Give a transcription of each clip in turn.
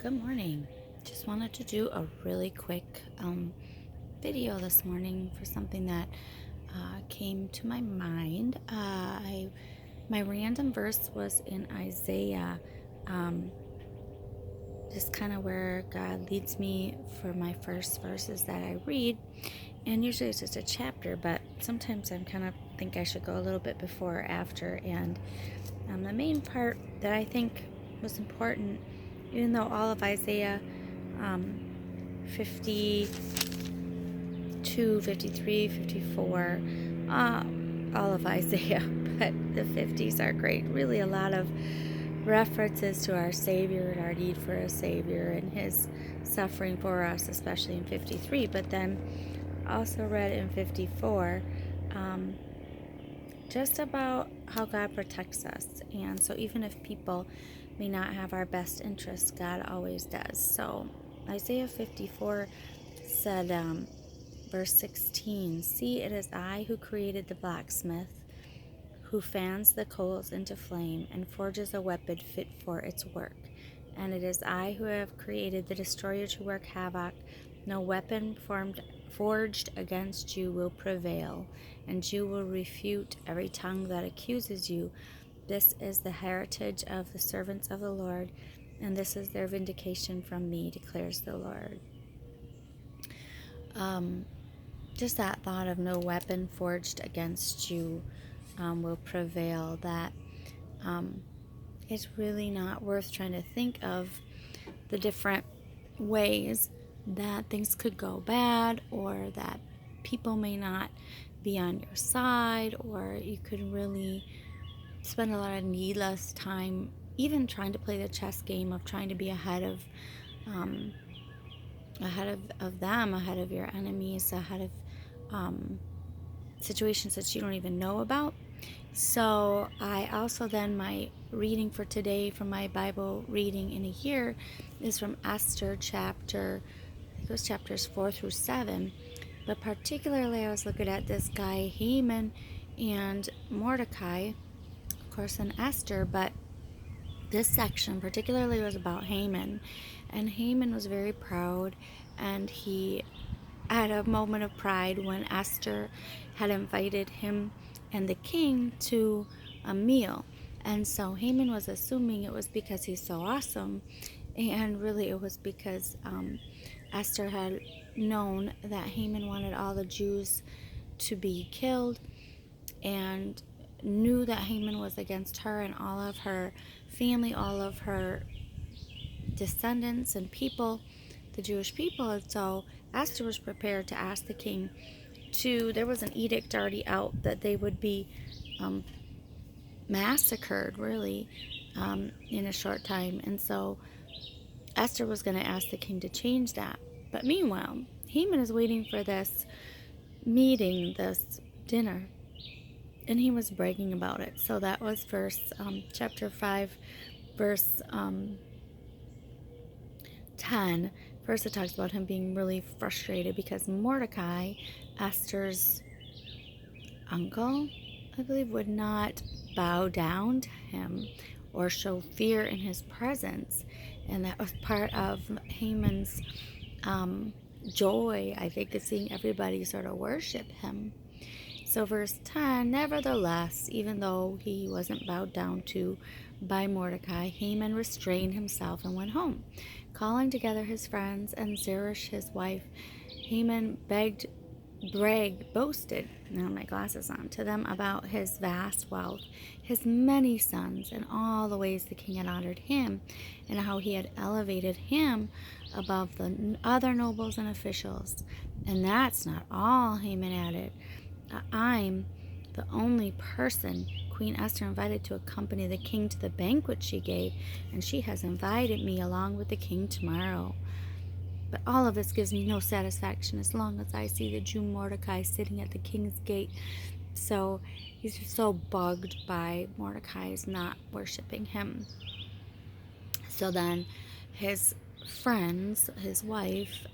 Good morning. Just wanted to do a really quick video this morning for something that came to my mind. My random verse was in Isaiah, um, just kind of where God leads me for my first verses that I read. And usually it's just a chapter, but sometimes I'm kind of think I should go a little bit before or after. And the main part that I think was important, even though all of Isaiah 52, 53, 54, all of Isaiah, but the 50s are great. Really, a lot of references to our Savior and our need for a Savior and His suffering for us, especially in 53. But then also read in 54 just about how God protects us. And so even if people may not have our best interests, God always does. So Isaiah 54 said, verse 16, "See, it is I who created the blacksmith, who fans the coals into flame and forges a weapon fit for its work. And it is I who have created the destroyer to work havoc. No weapon forged against you will prevail, and you will refute every tongue that accuses you. This is the heritage of the servants of the Lord, and this is their vindication from me, declares the Lord." Just that thought of no weapon forged against you will prevail, that it's really not worth trying to think of the different ways that things could go bad, or that people may not be on your side, or you could really spend a lot of needless time even trying to play the chess game of trying to be ahead of them, ahead of your enemies, ahead of situations that you don't even know about. So I also then, my reading for today from my Bible reading in a year is from Esther chapter, I think it was chapters 4 through 7. But particularly I was looking at this guy Haman and Mordecai, of course, in Esther. But this section particularly was about Haman. And Haman was very proud, and he had a moment of pride when Esther had invited him and the king to a meal. And so Haman was assuming it was because he's so awesome, and really it was because Esther had known that Haman wanted all the Jews to be killed, and knew that Haman was against her and all of her family, all of her descendants and people, the Jewish people. And so Esther was prepared to ask the king there was an edict already out that they would be massacred, really, in a short time. And so Esther was going to ask the king to change that. But meanwhile, Haman is waiting for this meeting, this dinner, and he was bragging about it. So that was chapter 5, verse 10. First, it talks about him being really frustrated because Mordecai, Esther's uncle, I believe, would not bow down to him or show fear in his presence. And that was part of Haman's joy, I think, is seeing everybody sort of worship him. So verse 10, "Nevertheless, even though he wasn't bowed down to by Mordecai, Haman restrained himself and went home. Calling together his friends and Zeresh his wife, Haman boasted, now my glasses on, to them about his vast wealth, his many sons, and all the ways the king had honored him, and how he had elevated him above the other nobles and officials. And that's not all," Haman added. "I'm the only person Queen Esther invited to accompany the king to the banquet she gave, and she has invited me along with the king tomorrow. But all of this gives me no satisfaction as long as I see the Jew Mordecai sitting at the king's gate." So he's so bugged by Mordecai's not worshiping him. So then his friends, his wife,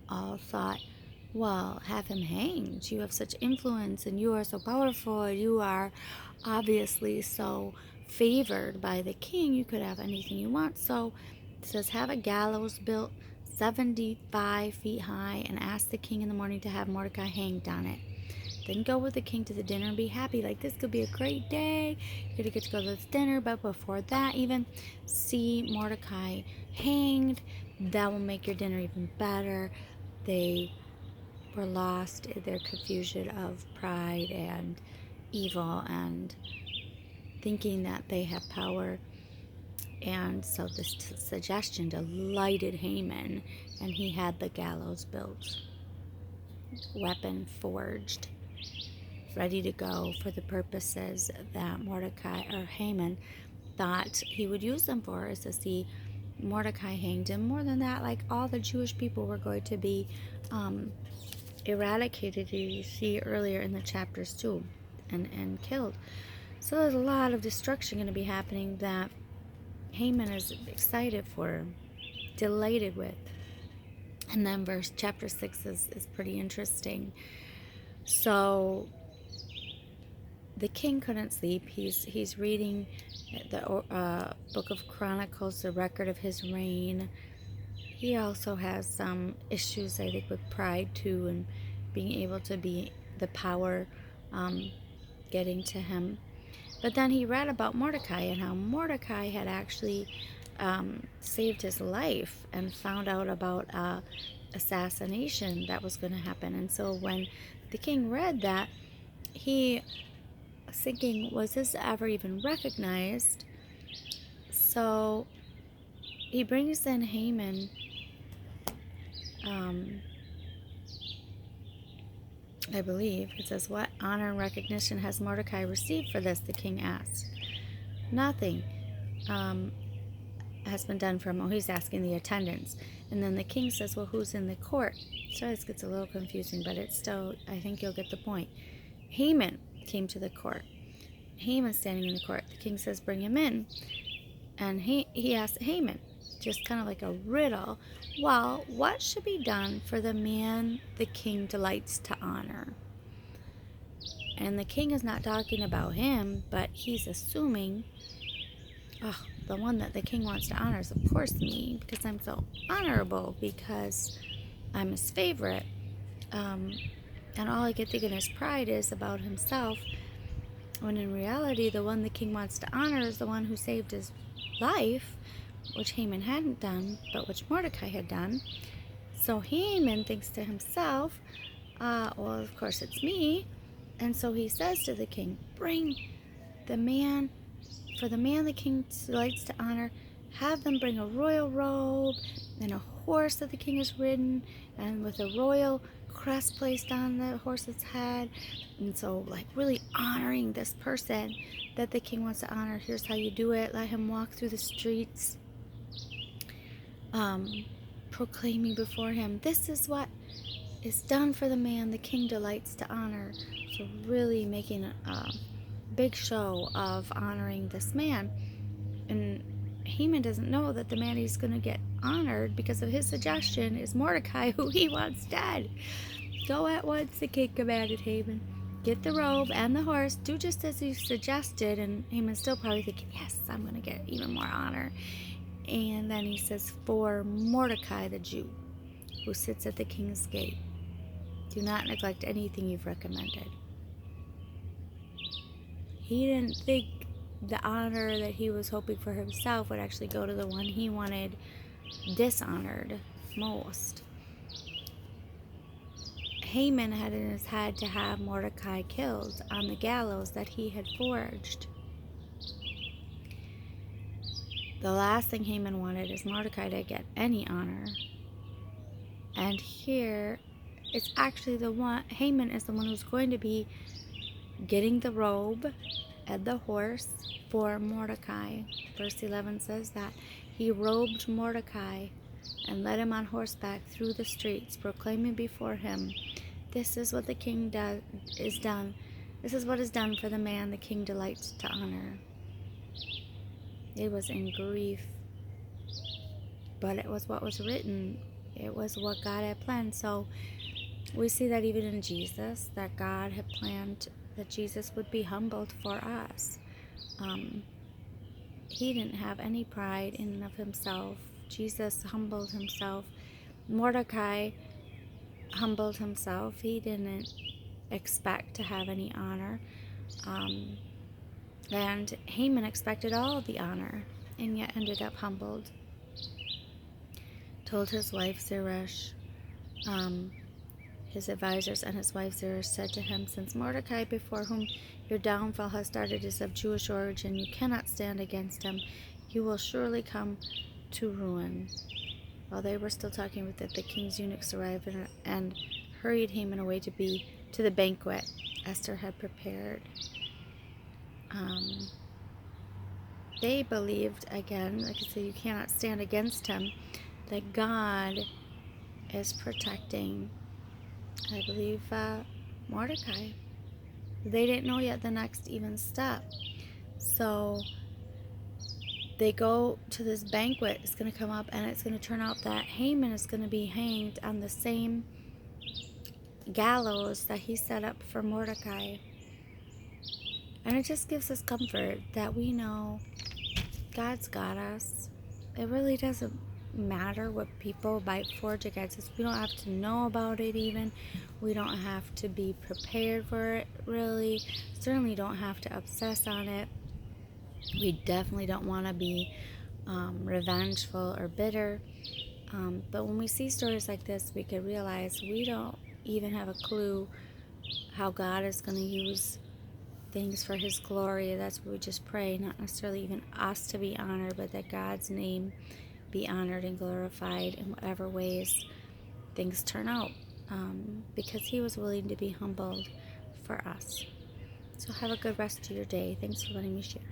all thought, "Well, have him hanged. You have such influence, and you are so powerful. You are obviously so favored by the king. You could have anything you want." So It says, have a gallows built 75 feet high and ask the king in the morning to have Mordecai hanged on it. Then go with the king to the dinner and be happy. Like, this could be a great day. You're going to get to go to this dinner. But before that, even see Mordecai hanged. That will make your dinner even better. They were lost in their confusion of pride and evil and thinking that they have power. And so this suggestion delighted Haman, and he had the gallows built, weapon forged, ready to go for the purposes that Mordecai or Haman thought he would use them for, is to see Mordecai hanged. And more than that, like, all the Jewish people were going to be eradicated, you see earlier in the chapters too, and killed. So there's a lot of destruction going to be happening that Haman is excited for, delighted with. And then chapter 6 is pretty interesting. So the king couldn't sleep. He's reading the book of Chronicles, the record of his reign. He also has some issues, I think, with pride too, and being able to be the power getting to him. But then he read about Mordecai and how Mordecai had actually saved his life, and found out about assassination that was going to happen. And so when the king read that, he was thinking, was this ever even recognized? So he brings in Haman. I believe it says, what honor and recognition has Mordecai received for this? The king asked. Nothing has been done for him. Oh, he's asking the attendants. And then the king says, well, who's in the court? So this gets a little confusing, but it's still, I think you'll get the point. Haman came to the court. Haman's standing in the court. The king says, bring him in. And he asked Haman, just kind of like a riddle, well, what should be done for the man the king delights to honor? And the king is not talking about him, but he's assuming, oh, the one that the king wants to honor is, of course, me, because I'm so honorable, because I'm his favorite. And all I can think in his pride is about himself, when in reality, the one the king wants to honor is the one who saved his life, which Haman hadn't done, but which Mordecai had done. So Haman thinks to himself, well, of course it's me. And so he says to the king, bring the man, for the man the king delights to honor, have them bring a royal robe and a horse that the king has ridden, and with a royal crest placed on the horse's head. And so, like, really honoring this person that the king wants to honor. Here's how you do it. Let him walk through the streets, proclaiming before him, this is what is done for the man the king delights to honor. So really making a big show of honoring this man. And Haman doesn't know that the man he's going to get honored because of his suggestion is Mordecai, who he wants dead. Go at once, the king commanded Haman. Get the robe and the horse. Do just as you suggested. And Haman's still probably thinking, yes, I'm going to get even more honor. And then he says, for Mordecai the Jew, who sits at the king's gate. Do not neglect anything you've recommended. He didn't think the honor that he was hoping for himself would actually go to the one he wanted dishonored most. Haman had in his head to have Mordecai killed on the gallows that he had forged. The last thing Haman wanted is Mordecai to get any honor. And here, it's actually the one, Haman is the one who's going to be getting the robe and the horse for Mordecai. Verse 11 says that he robed Mordecai and led him on horseback through the streets, proclaiming before him, this is what the king is done. This is what is done for the man the king delights to honor. It was in grief, but it was what was written. It was what God had planned. So we see that even in Jesus, that God had planned that Jesus would be humbled for us. He didn't have any pride in and of himself. Jesus humbled himself. Mordecai humbled himself. He didn't expect to have any honor. And Haman expected all the honor and yet ended up humbled. Told his wife Zeresh, his advisors and his wife Zeresh said to him, "Since Mordecai, before whom your downfall has started, is of Jewish origin, you cannot stand against him. He will surely come to ruin." While they were still talking with it, the king's eunuchs arrived and hurried Haman away to the banquet Esther had prepared. They believed, again, like I said, you cannot stand against him, that God is protecting, I believe, Mordecai. They didn't know yet the next even step. So they go to this banquet. It's going to come up, and it's going to turn out that Haman is going to be hanged on the same gallows that he set up for Mordecai. And it just gives us comfort that we know God's got us. It really doesn't matter what people might forge against us. We don't have to know about it even. We don't have to be prepared for it, really. Certainly don't have to obsess on it. We definitely don't want to be revengeful or bitter. But when we see stories like this, we can realize we don't even have a clue how God is going to use things for his glory. That's what we just pray, not necessarily even us to be honored, but that God's name be honored and glorified in whatever ways things turn out, because he was willing to be humbled for us. So have a good rest of your day. Thanks for letting me share.